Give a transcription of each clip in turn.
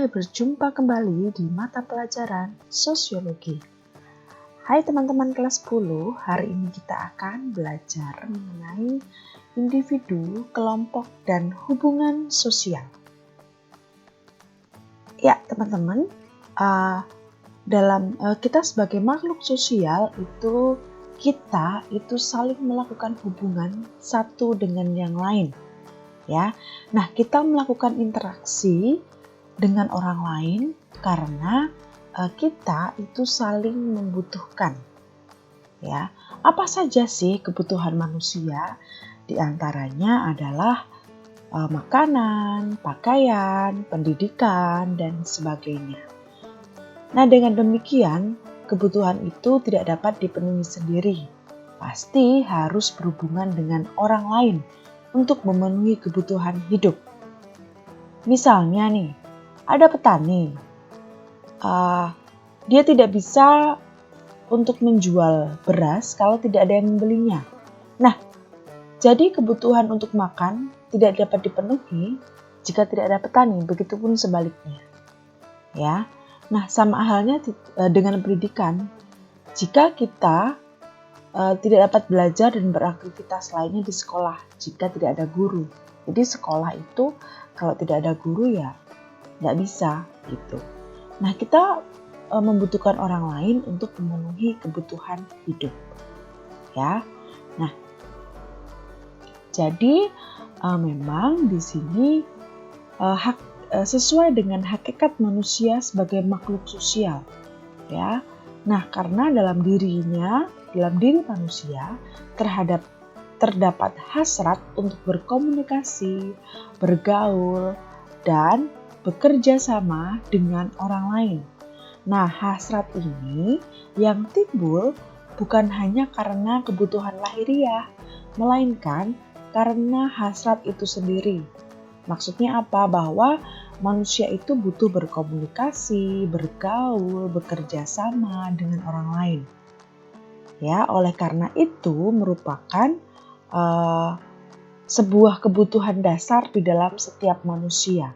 berjumpa kembali di mata pelajaran Sosiologi. Hai teman-teman kelas 10, hari ini kita akan belajar mengenai individu, kelompok, dan hubungan sosial. Ya teman-teman, kita sebagai makhluk sosial kita saling melakukan hubungan satu dengan yang lain. Ya, nah kita melakukan interaksi dengan orang lain karena kita itu saling membutuhkan. Ya, apa saja sih kebutuhan manusia? Di antaranya adalah makanan, pakaian, pendidikan, dan sebagainya. Nah, dengan demikian kebutuhan itu tidak dapat dipenuhi sendiri. Pasti harus berhubungan dengan orang lain untuk memenuhi kebutuhan hidup. Misalnya nih, ada petani, dia tidak bisa untuk menjual beras kalau tidak ada yang membelinya. Nah, jadi kebutuhan untuk makan tidak dapat dipenuhi jika tidak ada petani, begitupun sebaliknya. Ya, nah sama halnya dengan pendidikan. Jika kita tidak dapat belajar dan beraktivitas lainnya di sekolah jika tidak ada guru. Jadi sekolah itu kalau tidak ada guru ya nggak bisa gitu. Nah kita membutuhkan orang lain untuk memenuhi kebutuhan hidup. Ya, nah jadi memang di sini sesuai dengan hakikat manusia sebagai makhluk sosial. Ya, nah karena dalam diri manusia terdapat hasrat untuk berkomunikasi, bergaul, dan bekerja sama dengan orang lain. Nah, hasrat ini yang timbul bukan hanya karena kebutuhan lahiriah, melainkan karena hasrat itu sendiri. Maksudnya apa? Bahwa manusia itu butuh berkomunikasi, bergaul, bekerja sama dengan orang lain. Ya, oleh karena itu merupakan sebuah kebutuhan dasar di dalam setiap manusia.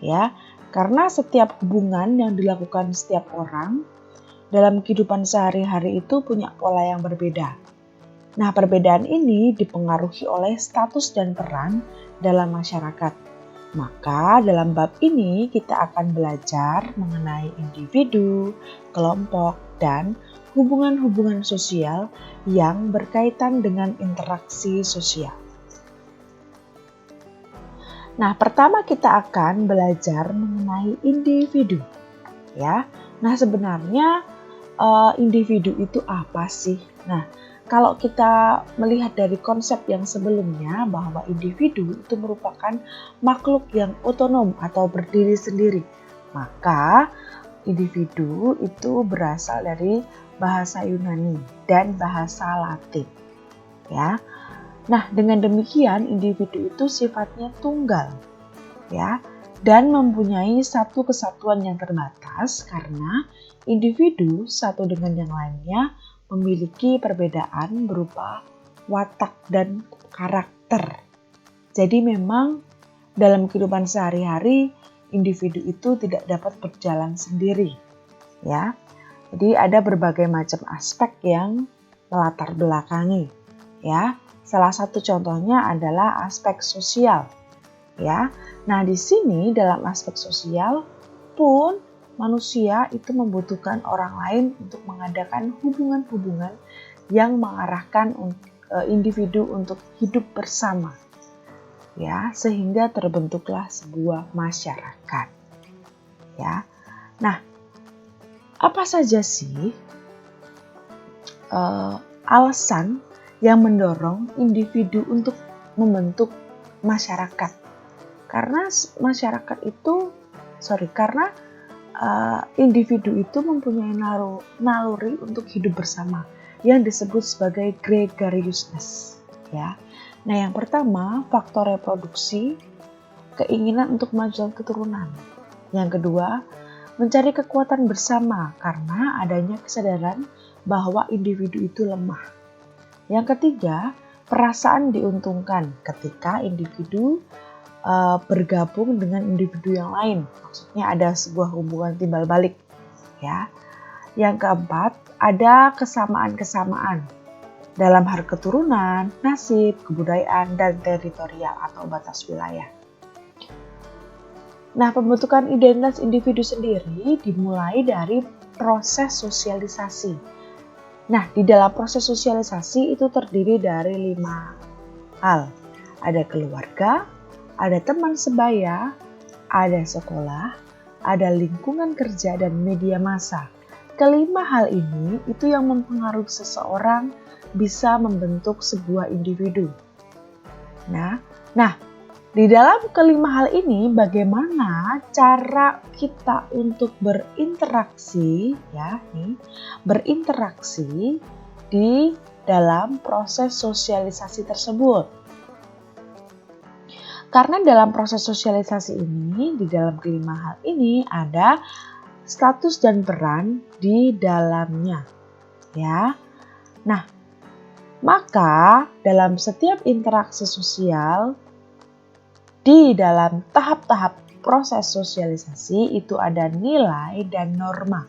Ya, karena setiap hubungan yang dilakukan setiap orang dalam kehidupan sehari-hari itu punya pola yang berbeda. Nah, perbedaan ini dipengaruhi oleh status dan peran dalam masyarakat. Maka dalam bab ini kita akan belajar mengenai individu, kelompok, dan hubungan-hubungan sosial yang berkaitan dengan interaksi sosial. Nah, pertama kita akan belajar mengenai individu. Ya, nah sebenarnya individu itu apa sih? Nah, kalau kita melihat dari konsep yang sebelumnya bahwa individu itu merupakan makhluk yang otonom atau berdiri sendiri, maka individu itu berasal dari bahasa Yunani dan bahasa Latin. Ya. Nah, dengan demikian individu itu sifatnya tunggal. Ya, dan mempunyai satu kesatuan yang terbatas karena individu satu dengan yang lainnya memiliki perbedaan berupa watak dan karakter. Jadi memang dalam kehidupan sehari-hari individu itu tidak dapat berjalan sendiri. Ya. Jadi ada berbagai macam aspek yang melatar belakangi. Ya. Salah satu contohnya adalah aspek sosial. Ya. Nah, di sini dalam aspek sosial pun manusia itu membutuhkan orang lain untuk mengadakan hubungan-hubungan yang mengarahkan individu untuk hidup bersama. Ya, sehingga terbentuklah sebuah masyarakat. Ya. Nah, apa saja sih alasan yang mendorong individu untuk membentuk masyarakat? Karena individu itu mempunyai naluri untuk hidup bersama yang disebut sebagai gregariousness. Ya. Nah, yang pertama faktor reproduksi, keinginan untuk kemajuan keturunan. Yang kedua, mencari kekuatan bersama karena adanya kesadaran bahwa individu itu lemah. Yang ketiga, perasaan diuntungkan ketika individu bergabung dengan individu yang lain. Maksudnya ada sebuah hubungan timbal balik, ya. Yang keempat, ada kesamaan-kesamaan dalam hal keturunan, nasib, kebudayaan, dan teritorial atau batas wilayah. Nah, pembentukan identitas individu sendiri dimulai dari proses sosialisasi. Nah, di dalam proses sosialisasi itu terdiri dari 5 hal. Ada keluarga, ada teman sebaya, ada sekolah, ada lingkungan kerja, dan media massa. Kelima hal ini itu yang mempengaruhi seseorang bisa membentuk sebuah individu. Nah, di dalam kelima hal ini bagaimana cara kita untuk berinteraksi, ya, berinteraksi di dalam proses sosialisasi tersebut. Karena dalam proses sosialisasi ini, di dalam kelima hal ini ada status dan peran di dalamnya, ya. Nah, maka dalam setiap interaksi sosial di dalam tahap-tahap proses sosialisasi itu ada nilai dan norma,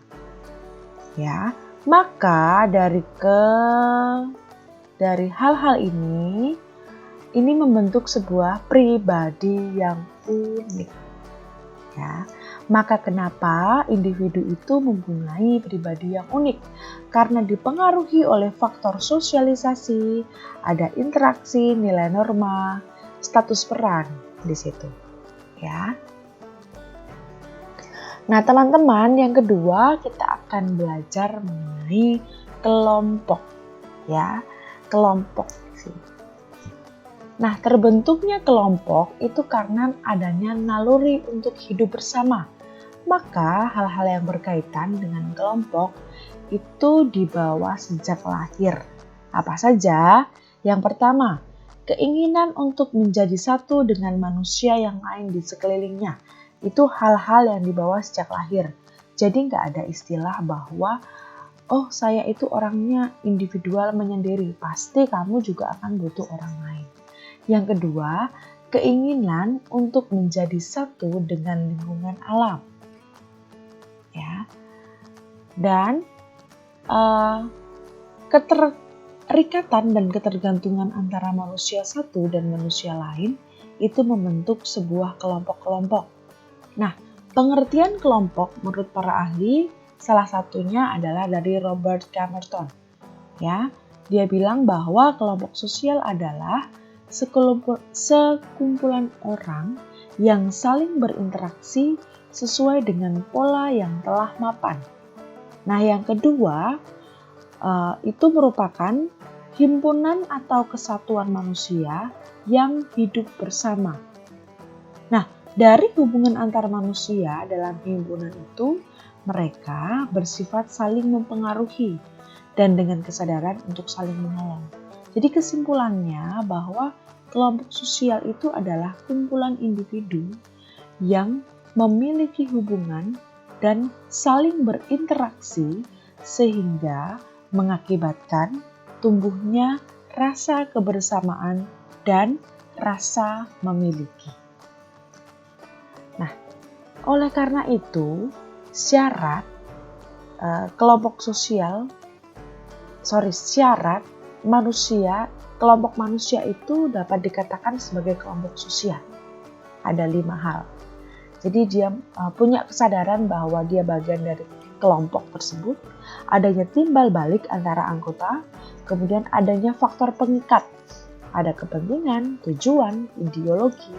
ya. Maka dari hal-hal ini membentuk sebuah pribadi yang unik, ya. Maka kenapa individu itu mempunyai pribadi yang unik? Karena dipengaruhi oleh faktor sosialisasi, ada interaksi, nilai norma, status peran di situ, ya. Nah, teman-teman, yang kedua kita akan belajar mengenai kelompok, ya. Kelompok sih. Nah, terbentuknya kelompok itu karena adanya naluri untuk hidup bersama. Maka hal-hal yang berkaitan dengan kelompok itu dibawa sejak lahir. Apa saja? Yang pertama, keinginan untuk menjadi satu dengan manusia yang lain di sekelilingnya. Itu hal-hal yang dibawa sejak lahir. Jadi nggak ada istilah bahwa oh, saya itu orangnya individual menyendiri. Pasti kamu juga akan butuh orang lain. Yang kedua, keinginan untuk menjadi satu dengan lingkungan alam, ya. Dan keterikatan dan ketergantungan antara manusia satu dan manusia lain itu membentuk sebuah kelompok-kelompok. Nah, pengertian kelompok menurut para ahli salah satunya adalah dari Robert Camerton, ya. Dia bilang bahwa kelompok sosial adalah sekumpulan orang yang saling berinteraksi sesuai dengan pola yang telah mapan. Nah, yang kedua itu merupakan himpunan atau kesatuan manusia yang hidup bersama. Nah, dari hubungan antar manusia dalam himpunan itu, mereka bersifat saling mempengaruhi dan dengan kesadaran untuk saling menolong. Jadi kesimpulannya bahwa kelompok sosial itu adalah kumpulan individu yang memiliki hubungan dan saling berinteraksi sehingga mengakibatkan tumbuhnya rasa kebersamaan dan rasa memiliki. Nah, oleh karena itu syarat kelompok manusia itu dapat dikatakan sebagai kelompok sosial. Ada 5 hal. Jadi dia punya kesadaran bahwa dia bagian dari kelompok tersebut, adanya timbal balik antara anggota, kemudian adanya faktor pengikat, ada kepentingan, tujuan, ideologi,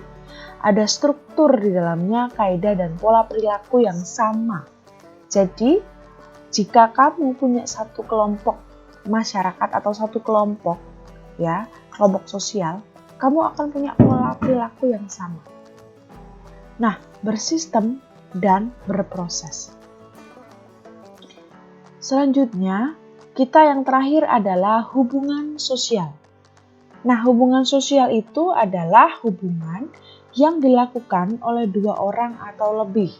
ada struktur di dalamnya, kaidah dan pola perilaku yang sama. Jadi, jika kamu punya satu kelompok masyarakat atau satu kelompok, ya, kelompok sosial, kamu akan punya pola perilaku yang sama. Nah, bersistem dan berproses. Selanjutnya, kita yang terakhir adalah hubungan sosial. Nah, hubungan sosial itu adalah hubungan yang dilakukan oleh 2 orang atau lebih.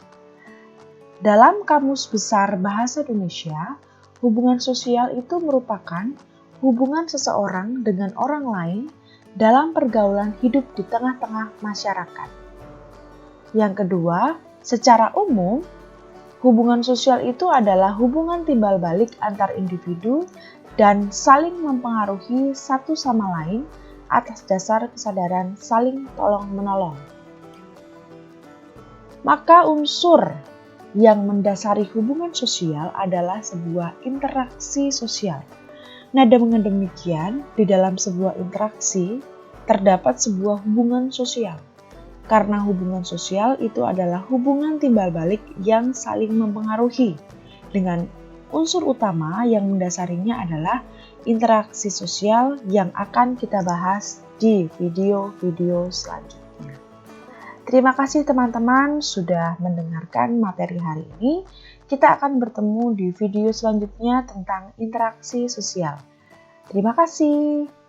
Dalam Kamus Besar Bahasa Indonesia, hubungan sosial itu merupakan hubungan seseorang dengan orang lain dalam pergaulan hidup di tengah-tengah masyarakat. Yang kedua, secara umum, hubungan sosial itu adalah hubungan timbal balik antar individu dan saling mempengaruhi satu sama lain atas dasar kesadaran saling tolong-menolong. Maka unsur yang mendasari hubungan sosial adalah sebuah interaksi sosial. Nah, dengan demikian, di dalam sebuah interaksi terdapat sebuah hubungan sosial. Karena hubungan sosial itu adalah hubungan timbal balik yang saling mempengaruhi, dengan unsur utama yang mendasarinya adalah interaksi sosial yang akan kita bahas di video-video selanjutnya. Terima kasih teman-teman sudah mendengarkan materi hari ini. Kita akan bertemu di video selanjutnya tentang interaksi sosial. Terima kasih.